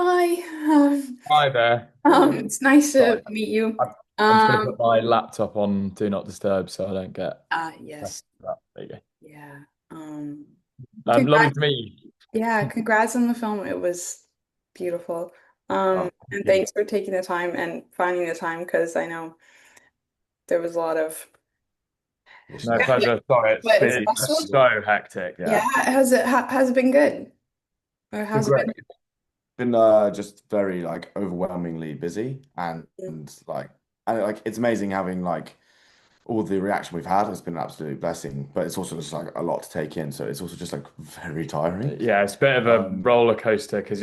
Hi. Hi there. It's nice Sorry, to meet you. I'm just going to Um, put my laptop on Do Not Disturb so I don't get yes. that. There you go. Yeah. Um, Lovely congrats. to meet Yeah, you. congrats on the film. It was beautiful. Oh, And thank you. thanks for taking the time and finding the time because I know there was a lot of No pleasure. Sorry, it's but it's been festival. so hectic. Yeah, Yeah, has it been good? Or it's been how's it great. been? Been just very like overwhelmingly busy and it's amazing having like all the reaction we've had has been an absolute blessing, but it's also just like a lot to take in, so it's also just like very tiring. Yeah, it's a bit of a um roller coaster because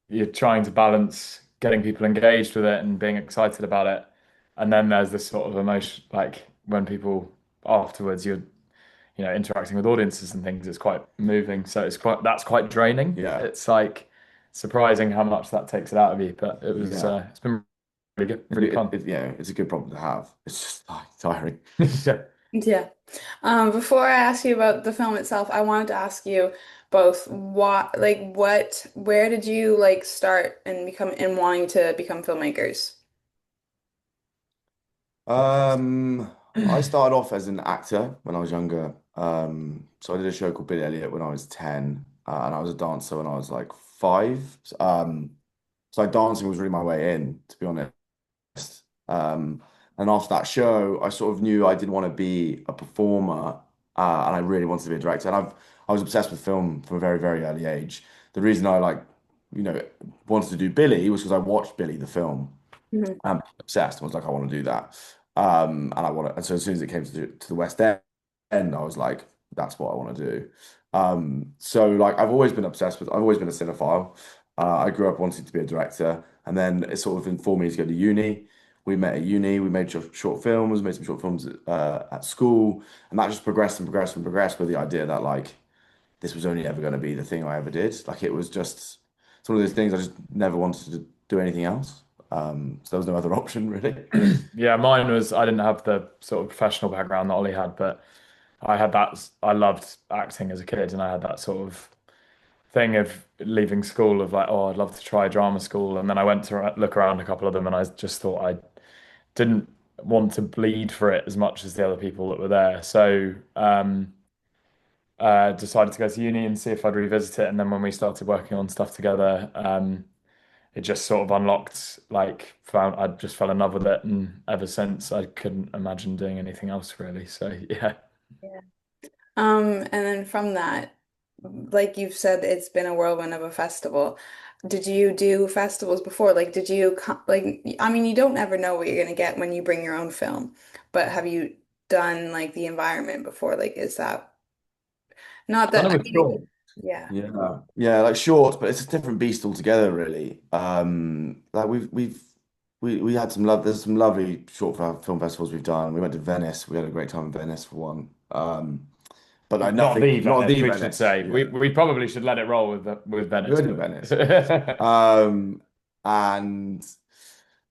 you're trying to balance getting people engaged with it and being excited about it, and then there's this sort of emotion like when people afterwards interacting with audiences and things, it's quite moving. So that's quite draining. yeah, It's like surprising how much that takes it out of you. But yeah, it's been really good, really fun. it's a good problem to have. It's just like tiring. Yeah. Yeah. Before I ask you about the film itself, I wanted to ask you both where did you like start and become and wanting to become filmmakers? um I started off as an actor when I was younger. So I did a show called Billy Elliot when I was 10, and I was a dancer when I was like 5. So like dancing was really my way in, to be honest. And after that show, I sort of knew I didn't want to be a performer, and I really wanted to be a director. And I was obsessed with film from a very, very early age. The reason I you know, wanted to do Billy was because I watched Billy the film. Mhm. I'm obsessed. I was like, I want to do that. And I want to. And so as soon as it came to the West End, I was like, that's what I want to do. So like I've always been obsessed with. I've always been a cinephile. I grew up wanting to be a director, and then it sort of informed me to go to uni. We met at uni. We made short films. Made some short films at school, and that just progressed and progressed and progressed with the idea that like this was only ever going to be the thing I ever did. Like it was just it's one of those things I just never wanted to do anything else. So there was no other option really. Yeah, mine was I didn't have the sort of professional background that Ollie had, but I had that. I loved acting as a kid, and I had that sort of thing of leaving school of like, oh, I'd love to try drama school, and then I went to look around a couple of them, and I just thought I didn't want to bleed for it as much as the other people that were there. So decided to go to uni and see if I'd revisit it. And then when we started working on stuff together, it just sort of unlocked, like, found I just fell in love with it. And ever since, I couldn't imagine doing anything else really. So yeah. Yeah. And then from that, like you've said, it's been a whirlwind of a festival. Did you do festivals before? Like, I mean, you don't ever know what you're gonna get when you bring your own film, but have you done like the environment before? Like, is that not Done that, it I with mean, short. yeah. Yeah, like short, but it's a different beast altogether, really. Like we had some love. There's some lovely film festivals we've done. We went to Venice. We had a great time in Venice for one. But like Not nothing, the not Venice, the we should Venice. say. Yeah, We probably should let it roll with we Venice, went to but Venice. Um, and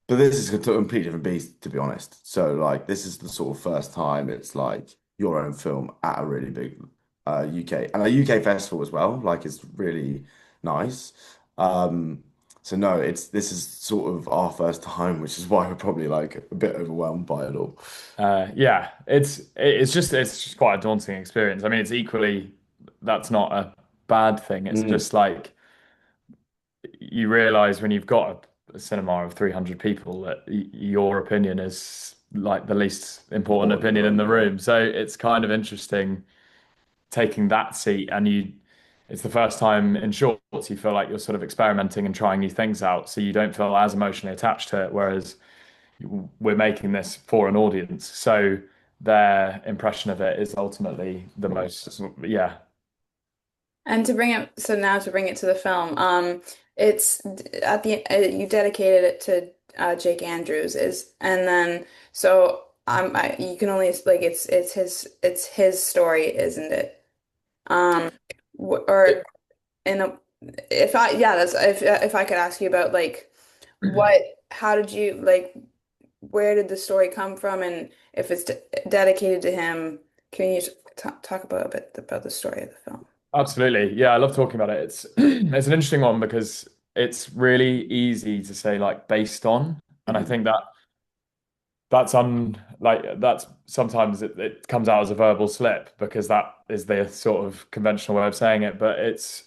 but this is a completely different beast, to be honest. So like this is the sort of first time it's like your own film at a really big UK and a UK festival as well. Like it's really nice. Um, so no, it's this is sort of our first time, which is why we're probably like a bit overwhelmed by it all. yeah, it's just quite a daunting experience. I mean, it's equally that's not a bad thing. It's Mm. just like you realize when you've got a cinema of 300 people that your opinion is like the least important Important in the opinion in room, the yeah. room. So it's kind of interesting taking that seat and it's the first time in shorts you feel like you're sort of experimenting and trying new things out. So you don't feel as emotionally attached to it. Whereas we're making this for an audience. So their impression of it is ultimately the most, yeah. And to bring it to the film, it's at the you dedicated it to Jake Andrews is, and then so you can only like it's his story, isn't it? Or in a, if I yeah that's if I could ask you about like what how did you like where did the story come from and if it's dedicated to him, can you talk about a bit about the story of the film? Absolutely. Yeah, I love talking about it. It's it's an interesting one because it's really easy to say like based on, and I Mm, think that that's sometimes it comes out as a verbal slip because that is the sort of conventional way of saying it, but it's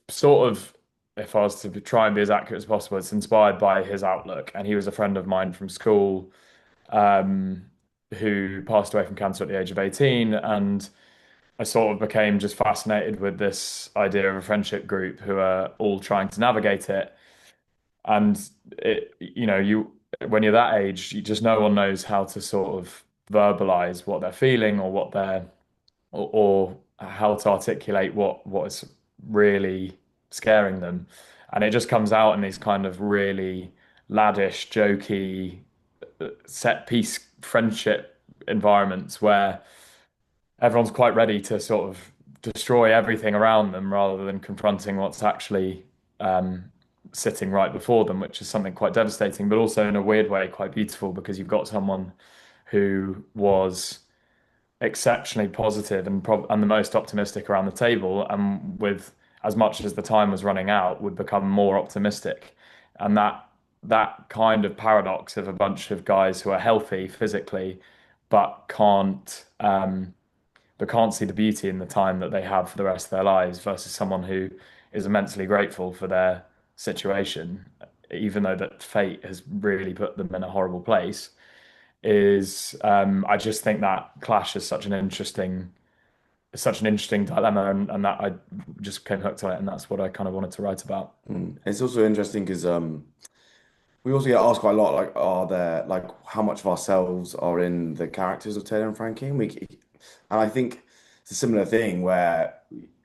sort of, if I was to try and be as accurate as possible, it's inspired by his outlook, and he was a friend of mine from school, um, who passed away from cancer at the age of 18, and I sort of became just fascinated with this idea of a friendship group who are all trying to navigate it. And you when you're that age, you just no one knows how to sort of verbalize what they're feeling or or how to articulate what is really scaring them. And it just comes out in these kind of really laddish, jokey, set piece friendship environments where everyone's quite ready to sort of destroy everything around them rather than confronting what's actually um, sitting right before them, which is something quite devastating, but also in a weird way quite beautiful because you've got someone who was exceptionally positive and the most optimistic around the table, and with as much as the time was running out, would become more optimistic, and that kind of paradox of a bunch of guys who are healthy physically but can't see the beauty in the time that they have for the rest of their lives versus someone who is immensely grateful for their situation, even though that fate has really put them in a horrible place, is I just think that clash is such an interesting dilemma, and that I just came hooked on it, and that's what I kind of wanted to write about. mm. It's also interesting because we also get asked quite a lot, like, are there like how much of ourselves are in the characters of Taylor and Frankie? And I think it's a similar thing where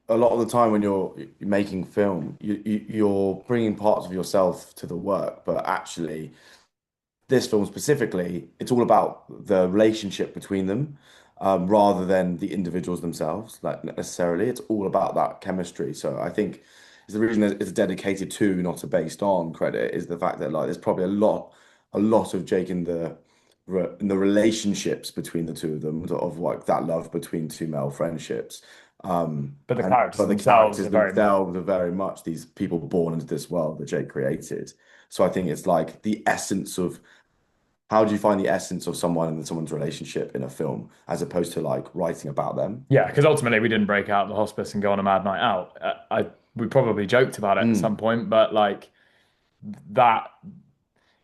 a lot of the time when you're making film, you're bringing parts of yourself to the work, but actually this film specifically, it's all about the relationship between them, rather than the individuals themselves, like necessarily. It's all about that chemistry. So I think it's the reason that it's dedicated to, not a based on credit, is the fact that like there's probably a lot of Jake in the relationships between the two of them, of like that love between two male friendships. But the And characters but the themselves characters are very much. themselves are very much these people born into this world that Jake created. So I think it's like the essence of how do you find the essence of someone and someone's relationship in a film as opposed to like writing about them? Yeah, because ultimately we didn't break out of the hospice and go on a mad night out. We probably joked about it at some Mm, point, but like that,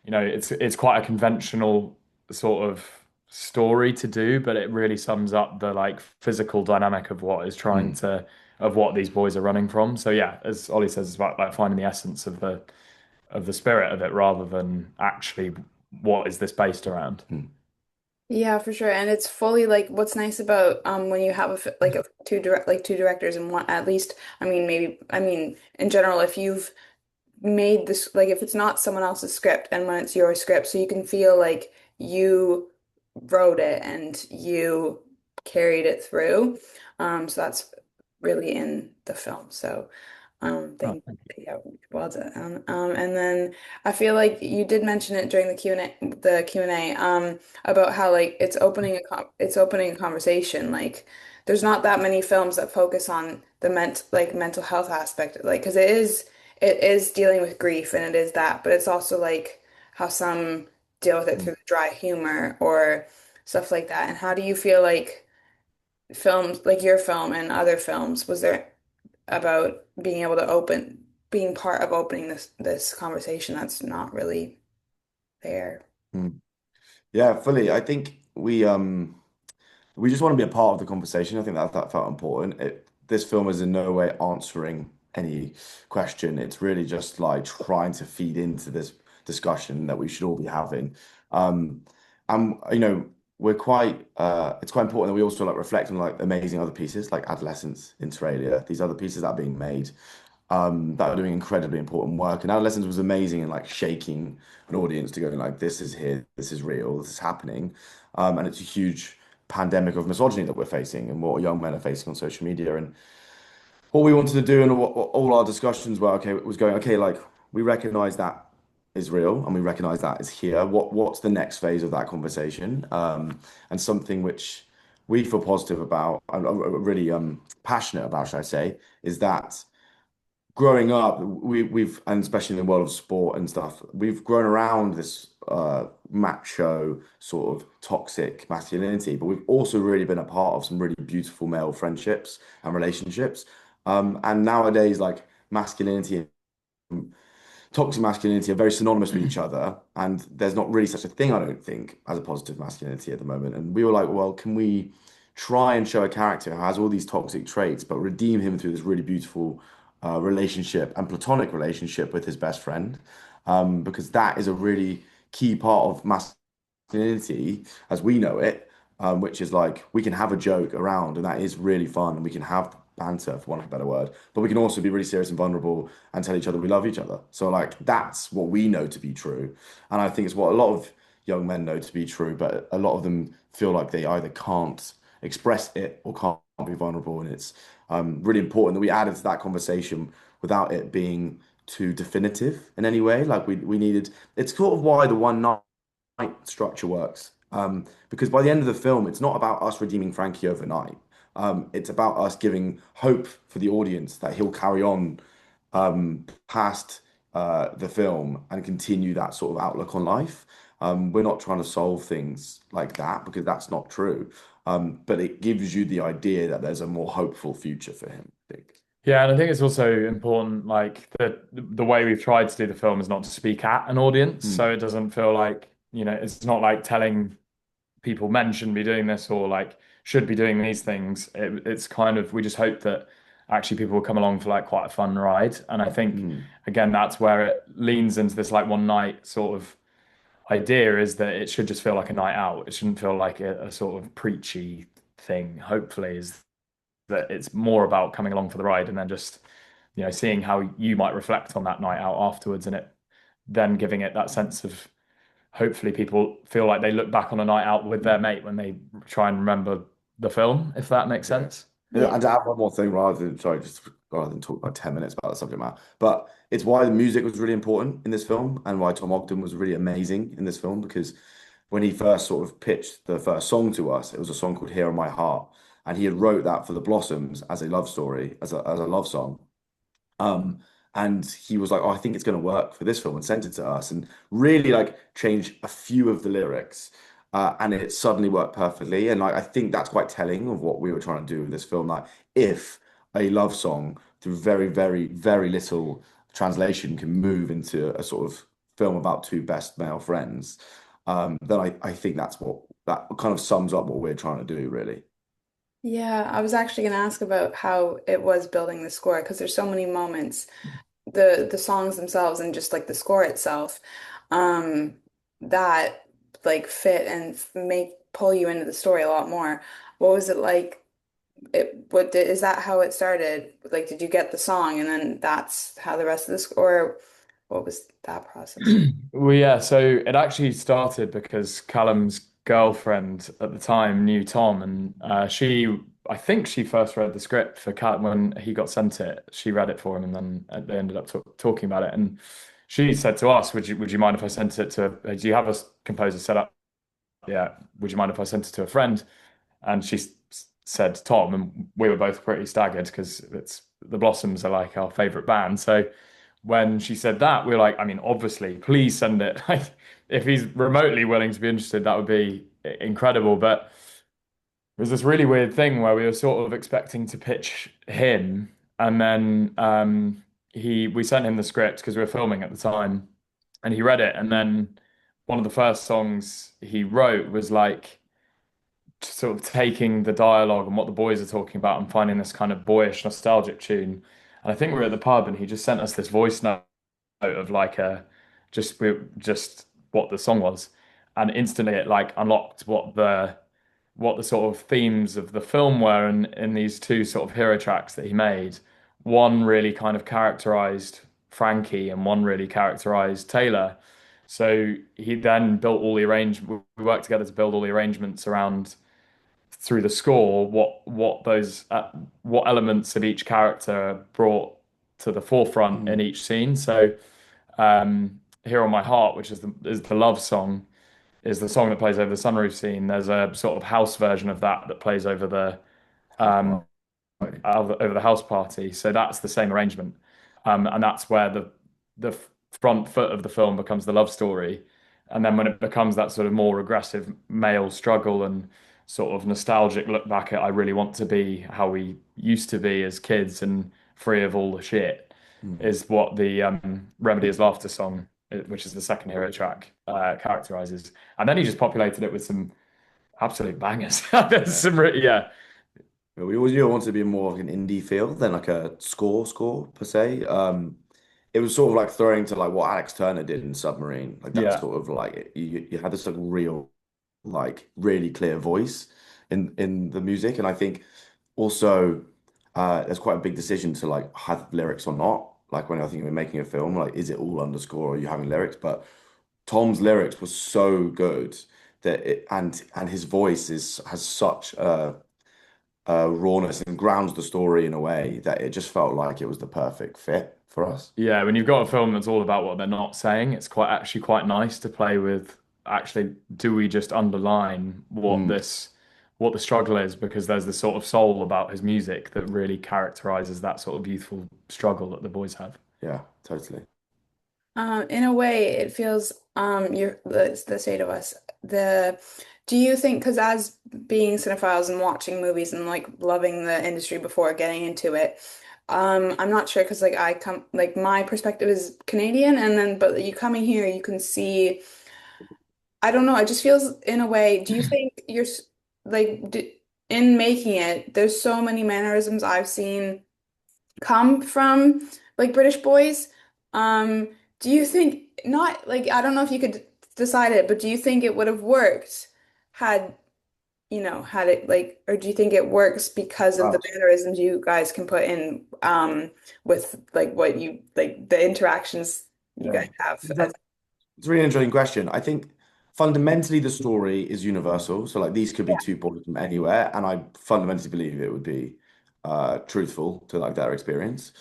it's quite a conventional sort of story to do, but it really sums up the like physical dynamic of mm, what these boys are running from. So yeah, as Ollie says, it's about like finding the essence of the spirit of it rather than actually what is this based around. mm, Yeah, for sure. And it's fully like what's nice about when you have two directors and one at least I mean in general if you've made this like if it's not someone else's script and when it's your script so you can feel like you wrote it and you carried it through. So that's really in the film. So Oh, thank yeah, well done. And then I feel like you did mention it during the Q&A about how like it's opening a conversation. Like there's not that many films that focus on the mental health aspect like because it is dealing with grief and it is that, but it's also like how some deal with it mm, through dry humor or stuff like that. And how do you feel like films like your film and other films was there about being able to being part of opening this conversation that's not really there. mm. Yeah, fully. I think we just want to be a part of the conversation. I think that felt important. This film is in no way answering any question. It's really just like trying to feed into this discussion that we should all be having. Um, and we're quite it's quite important that we also like reflect on like amazing other pieces like Adolescence, Inter Alia, these other pieces that are being made, that are doing incredibly important work. And Adolescence was amazing in like shaking an audience to go like, this is here, this is real, this is happening. And it's a huge pandemic of misogyny that we're facing and what young men are facing on social media. And what we wanted to do and what all our discussions were, okay, was going, okay, like we recognize that is real and we recognize that is here. What's the next phase of that conversation? And something which we feel positive about, I'm really passionate about, should I say, is that growing up, we've and especially in the world of sport and stuff, we've grown around this macho sort of toxic masculinity, but we've also really been a part of some really beautiful male friendships and relationships. And nowadays, like masculinity and toxic masculinity are very synonymous with each other, and there's not really such a thing, I don't think, as a positive masculinity at the moment. And we were like, well, can we try and show a character who has all these toxic traits, but redeem him through this really beautiful relationship and platonic relationship with his best friend? Because that is a really key part of masculinity as we know it, which is like we can have a joke around, and that is really fun, and we can have banter, for want of a better word, but we can also be really serious and vulnerable and tell each other we love each other. So like that's what we know to be true, and I think it's what a lot of young men know to be true, but a lot of them feel like they either can't express it or can't be vulnerable, and it's really important that we added to that conversation without it being too definitive in any way. Like we needed. It's sort of why the one night structure works. Because by the end of the film, it's not about us redeeming Frankie overnight. It's about us giving hope for the audience that he'll carry on past the film and continue that sort of outlook on life. We're not trying to solve things like that because that's not true. But it gives you the idea that there's a more hopeful future for him, I think. Yeah, and I think it's also important, like the way we've tried to do the film is not to speak at an audience, Mm, so it doesn't feel like, it's not like telling people men shouldn't be doing this or like should be doing these things. It's kind of we just hope that actually people will come along for like quite a fun ride, and I think mm, again that's where it leans into this like one night sort of idea is that it should just feel like a night out. It shouldn't feel like a sort of preachy thing. Hopefully, is that it's more about coming along for the ride and then just seeing how you might reflect on that night out afterwards, and it then giving it that sense of hopefully people feel like they look back on a night out with their mm. mate when they try and remember the film, if that makes Yeah. sense. Yeah, Yeah. and to add one more thing, rather than talk like 10 minutes about the subject matter, but it's why the music was really important in this film and why Tom Ogden was really amazing in this film because when he first sort of pitched the first song to us, it was a song called Here on My Heart. And he had wrote that for the Blossoms as a love story, as a love song. Um, and he was like, "Oh, I think it's going to work for this film," and sent it to us, and really like changed a few of the lyrics, and it suddenly worked perfectly. And like I think that's quite telling of what we were trying to do with this film. Like, if a love song through very, very, very little translation can move into a sort of film about two best male friends, then I think that kind of sums up what we're trying to do, really. Yeah, I was actually going to ask about how it was building the score because there's so many moments, the songs themselves and just like the score itself, um, that like fit and make pull you into the story a lot more. What was it like? Is that how it started? Like, did you get the song and then that's how the rest of the score? What was that process? Well, yeah, so it actually started because Callum's girlfriend at the time knew Tom, and I think she first read the script for Callum when he got sent it. She read it for him, and then they ended up talking about it. And she said to us, "Would you mind if I sent it to? Do you have a composer set up? Yeah. Would you mind if I sent it to a friend?" And she said Tom, and we were both pretty staggered because it's the Blossoms are like our favorite band. So when she said that, we were like, I mean, obviously, please send it. Like, if he's remotely willing to be interested, that would be incredible. But it was this really weird thing where we were sort of expecting to pitch him, and then we sent him the script because we were filming at the time, and he read it, and then one of the first songs he wrote was like sort of taking the dialogue and what the boys are talking about and finding this kind of boyish, nostalgic tune. And I think we were at the pub and he just sent us this voice note of like just what the song was. And instantly it like unlocked what the sort of themes of the film were in these two sort of hero tracks that he made. One really kind of characterized Frankie and one really characterized Taylor. So he then built all the we worked together to build all the arrangements around through the score what elements of each character brought to the forefront in Mm. each scene. So Here on My Heart, which is the love song, is the song that plays over the sunroof scene. There's a sort of house version of that plays House party. over the house party. So that's the same arrangement. And that's where the front foot of the film becomes the love story, and then when it becomes that sort of more aggressive male struggle and sort of nostalgic look back at I really want to be how we used to be as kids and free of all the shit, Mm. is what the Remedy is Laughter song, which is the second hero track, characterizes. And then he just populated it with some absolute bangers. There's Yeah. some, yeah, We always knew I wanted to be more like an indie feel than like a score per se. It was sort of like throwing to like what Alex Turner did in Submarine, like that yeah, sort of like you had this like real like really clear voice in the music, and I think also there's quite a big decision to like have lyrics or not. Like when I think we're making a film, like is it all underscore or are you having lyrics? But Tom's lyrics were so good that and his voice is has such a rawness and grounds the story in a way that it just felt like it was the perfect fit for us. yeah. When you've got a film that's all about what they're not saying, it's quite actually quite nice to play with. Actually, do we just underline Mm, what the struggle is? Because there's this sort of soul about his music that really characterizes that sort of youthful struggle that the boys have. yeah, totally. In a way, it feels you're the state of us. The Do you think, because as being cinephiles and watching movies and like loving the industry before getting into it, I'm not sure because like I come like my perspective is Canadian, and then but you coming here, you can see. I don't know. It just feels in a way. Do you think like in making it? There's so many mannerisms I've seen come from like British boys. Um, do you think not like I don't know if you could decide it, but do you think it would have worked had had it like or do you think it works because of the Wow. mannerisms you guys can put in with like what you like the interactions you Yeah. guys have as It's a really interesting question. I think fundamentally the story is universal. So like these could be two boys from anywhere, and I fundamentally believe it would be truthful to like their experience.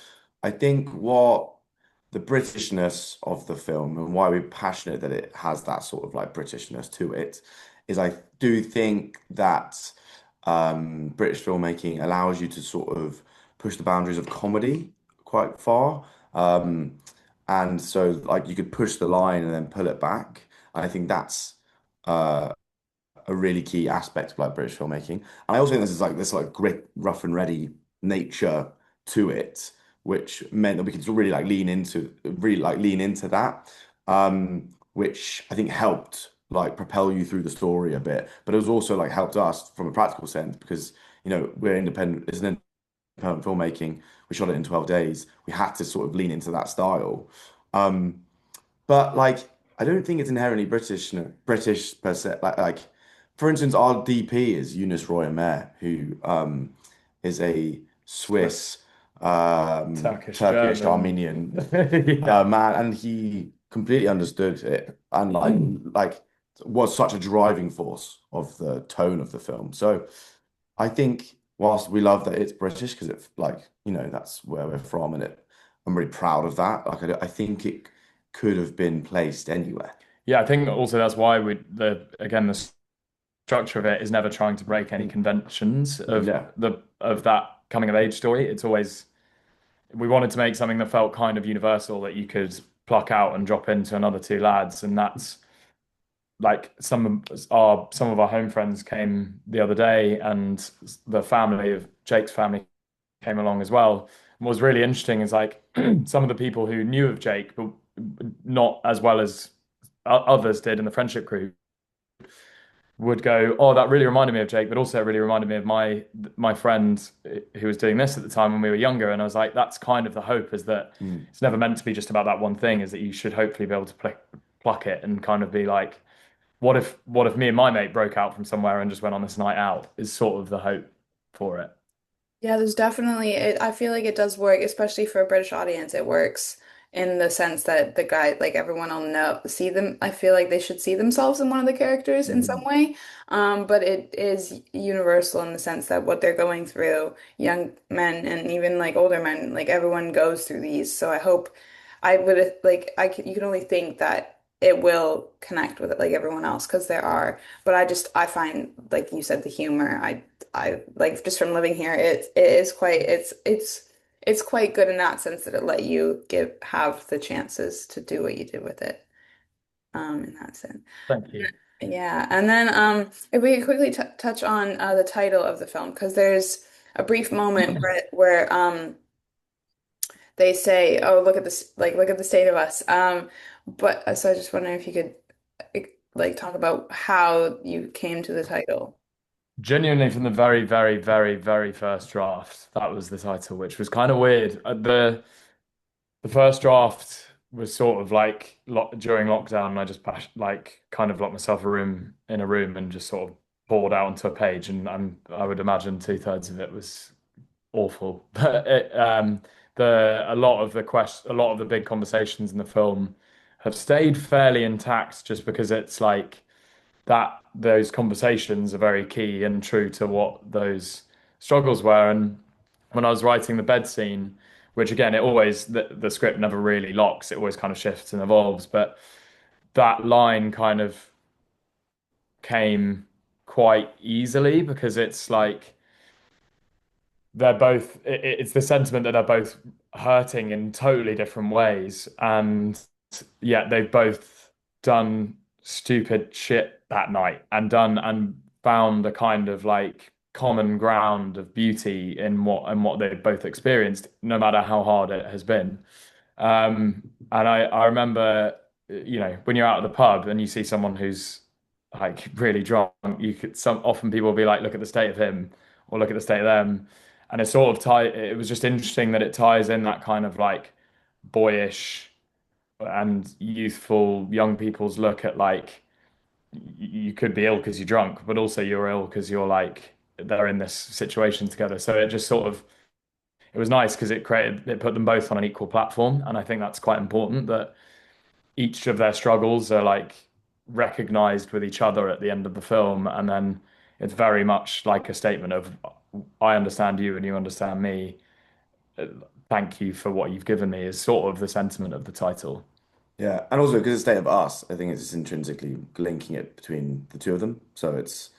I think what the Britishness of the film and why we're passionate that it has that sort of like Britishness to it is I do think that British filmmaking allows you to sort of push the boundaries of comedy quite far. And so like you could push the line and then pull it back. I think that's uh, a really key aspect of like British filmmaking. And I also think this like grit, rough and ready nature to it, which meant that we could really like lean into that, which I think helped like propel you through the story a bit. But it was also like helped us from a practical sense because we're independent. It's an independent filmmaking. We shot it in 12 days. We had to sort of lean into that style. Um, but like, I don't think it's inherently British, British per se. For instance, our DP is Eunice Roy Amer, who is a Swiss, Turkish Turkish, German. Armenian Yeah. man, and he completely understood it and like was such a driving force of the tone of the film. So I think whilst we love that it's British because it's like, that's where we're from and I'm really proud of that. Like I think it could have been placed anywhere. Yeah, I think also that's why the structure of it is never trying to break any conventions Yeah. of that coming of age story. It's always we wanted to make something that felt kind of universal that you could pluck out and drop into another two lads, and that's like some of our home friends came the other day, and the family of Jake's family came along as well. And what was really interesting is like some of the people who knew of Jake, but not as well as others did in the friendship group, would go, "Oh, that really reminded me of Jake," but also it really reminded me of my friend who was doing this at the time when we were younger. And I was like, "That's kind of the hope, is that Mm. it's never meant to be just about that one thing. Is that you should hopefully be able to pluck it and kind of be like, what if me and my mate broke out from somewhere and just went on this night out?" Is sort of the hope for it. Yeah, there's definitely I feel like it does work, especially for a British audience. It works in the sense that the guy, like everyone will see them. I feel like they should see themselves in one of the characters in some Mm. way. But it is universal in the sense that what they're going through, young men and even like older men, like everyone goes through these. So I hope I would like you can only think that it will connect with it like everyone else because there are. But I find like you said the humor. I like just from living here, it is quite it's quite good in that sense that it let you have the chances to do what you did with it. In that sense. Thank you. Yeah, and then if we could quickly t touch on the title of the film, because there's a brief moment where they say, "Oh, look at this! Like, look at the state of us." But so I just wonder if you could like talk about how you came to the title. Genuinely, from the very, very, very, very first draft, that was the title, which was kind of weird. The first draft was sort of like during lockdown, and I just like kind of locked myself in a room and just sort of poured out onto a page, and I would imagine two-thirds of it was awful. But a lot of the big conversations in the film have stayed fairly intact, just because it's like that those conversations are very key and true to what those struggles were. And when I was writing the bed scene, which again, the script never really locks, it always kind of shifts and evolves, but that line kind of came quite easily because it's like it's the sentiment that they're both hurting in totally different ways, and yet they've both done stupid shit that night and found a kind of like common ground of beauty in what they've both experienced, no matter how hard it has been. And I remember, when you're out at the pub and you see someone who's like really drunk, you could some often people will be like, look at the state of him, or look at the state of them. And it sort of it was just interesting that it ties in that kind of like boyish and youthful young people's look at like you could be ill because you're drunk, but also you're ill because you're like they're in this situation together. So it just sort of it was nice because it put them both on an equal platform, and I think that's quite important that each of their struggles are like recognized with each other at the end of the film, and then it's very much like a statement of I understand you and you understand me. Thank you for what you've given me is sort of the sentiment of the title. Yeah, and also because it's State of Us, I think it's just intrinsically linking it between the two of them. So it's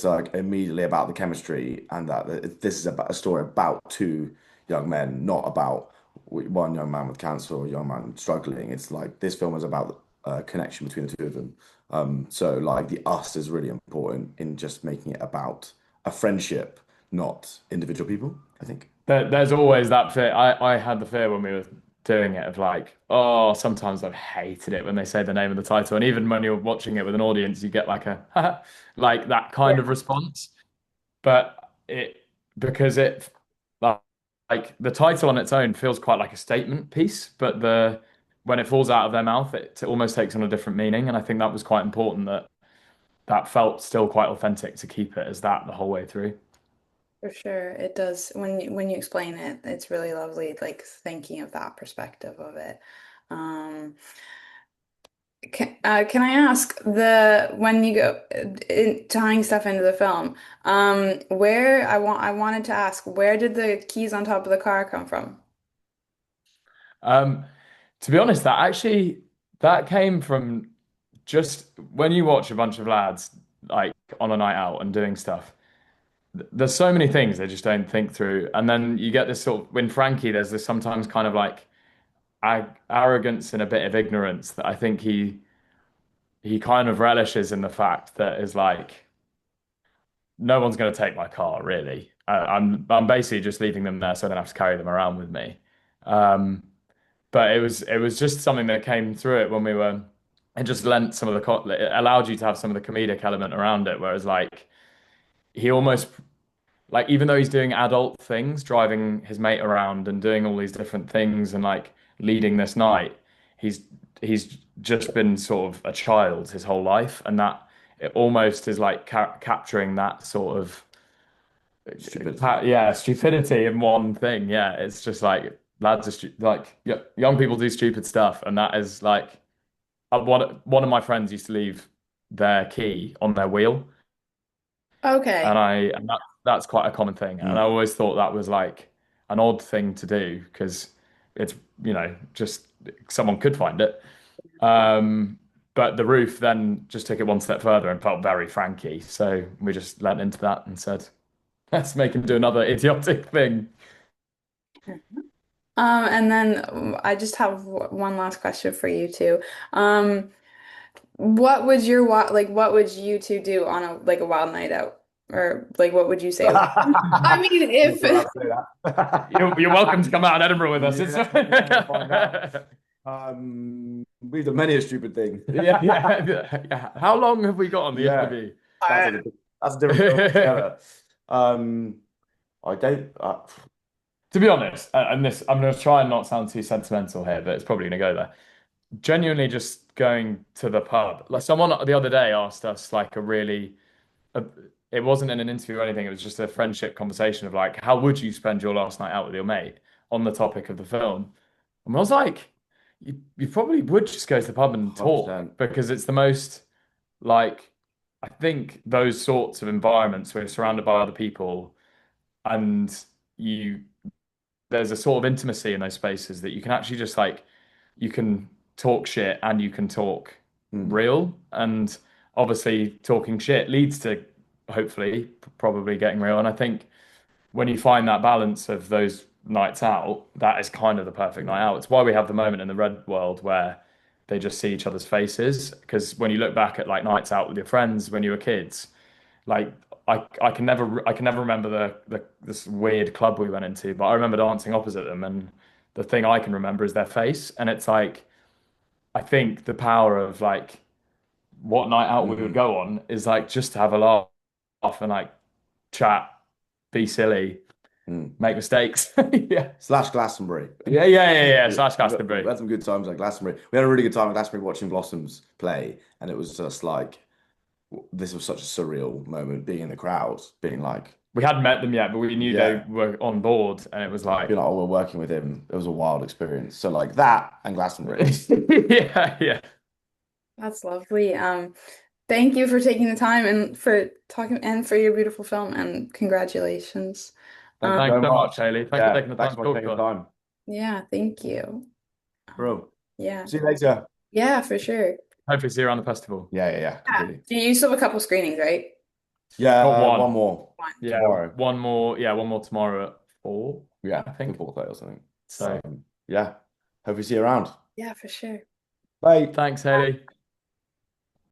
like immediately about the chemistry, and that this is about a story about two young men, not about one young man with cancer or a young man struggling. It's like this film is about a connection between the two of them. So like the us is really important in just making it about a friendship, not individual people, I think. There's always that fear. I had the fear when we were doing it of like, oh, sometimes I've hated it when they say the name of the title. And even when you're watching it with an audience, you get like a like that kind of response. But because it like like the title on its own feels quite like a statement piece, but the when it falls out of their mouth, it almost takes on a different meaning. And I think that was quite important that that felt still quite authentic to keep it as that the whole way through. For sure, it does. When you explain it, it's really lovely, like thinking of that perspective of it. Um, can I ask the when you go tying stuff into the film, where I wanted to ask, where did the keys on top of the car come from? Um, to be honest, that came from just when you watch a bunch of lads like on a night out and doing stuff. There's so many things they just don't think through, and then you get this sort of when Frankie, there's this sometimes kind of like arrogance and a bit of ignorance that I think he kind of relishes in the fact that is like no one's going to take my car really. I'm basically just leaving them there so I don't have to carry them around with me. Um, but it was just something that came through it when we were. It just lent some of it allowed you to have some of the comedic element around it, whereas like he almost like even though he's doing adult things, driving his mate around and doing all these different things and like leading this night, he's he's just been sort of a child his whole life, and that it almost is like capturing that sort of Stupidity. yeah, stupidity in one thing. Yeah, it's just like lads are like yeah, young people do stupid stuff, and that is like one of my friends used to leave their key on their wheel, Okay. and that's quite a common thing, and I Mm. always thought that was like an odd thing to do because it's just someone could find it. Um, but the roof then just took it one step further and felt very Frankie, so we just lent into that and said, let's make him do another idiotic thing. And then I just have one last question for you too. Um, what would your like what would you two do on a like a wild night out? Or like what would you say? I mean, Not if sure how to say that. You're welcome to come out in Edinburgh with us. It's Yeah, yeah, we'll find out. We've done many a stupid thing. yeah, yeah. How long have we got on the Yeah, interview? that's I, a that's a different film altogether. Um, I don't. To be honest, and this, I'm going to try and not sound too sentimental here, but it's probably going to go there. Genuinely, just going to the pub. Like someone the other day asked us, like a really, a, it wasn't in an interview or anything. It was just a friendship conversation of like, how would you spend your last night out with your mate on the topic of the film? And I was like, you probably would just go to the pub and talk 100%. because it's the most like, I think those sorts of environments where you're surrounded by other people and you there's a sort of intimacy in those spaces that you can actually just like you can talk shit and you can talk Mm. real, and obviously talking shit leads to hopefully probably getting real. And I think when you find that balance of those nights out, that is kind of the perfect night out. It's why we have the moment in the red world where they just see each other's faces, because when you look back at like nights out with your friends when you were kids, like I can never remember the this weird club we went into, but I remember dancing opposite them, and the thing I can remember is their face. And it's like I think the power of like what night out we would Mhm. go on is like just to have a laugh and like chat, be silly, Mm. make mistakes. Yeah. Slash Glastonbury. Yeah. We Slash we Glastonbury. had some good times at Glastonbury. We had a really good time at Glastonbury watching Blossoms play, and it was just like this was such a surreal moment being in the crowd, being like, We hadn't met them yet, but we knew they yeah, were on board, and it was being like, like, oh, we're working with him. It was a wild experience. So like that and Glastonbury. yeah. that's lovely. Thank you for taking the time and for talking and for your beautiful film and congratulations. Thank you Thanks very so much, much. Haley. Thanks for Yeah, taking the thanks time to for talk taking to the us. time, Yeah, thank you. Um, bro. yeah. See you later. Yeah, for sure. Hopefully see you around the festival. Yeah, Yeah. completely. Do you still have a couple screenings, right? Yeah, Got one one. more One. Yeah, tomorrow. one more. Yeah, one more tomorrow at 4, Yeah, I I think think. 4:30 or something. So Yeah, hope you see you around. Yeah, for sure. Bye. thanks, Haley.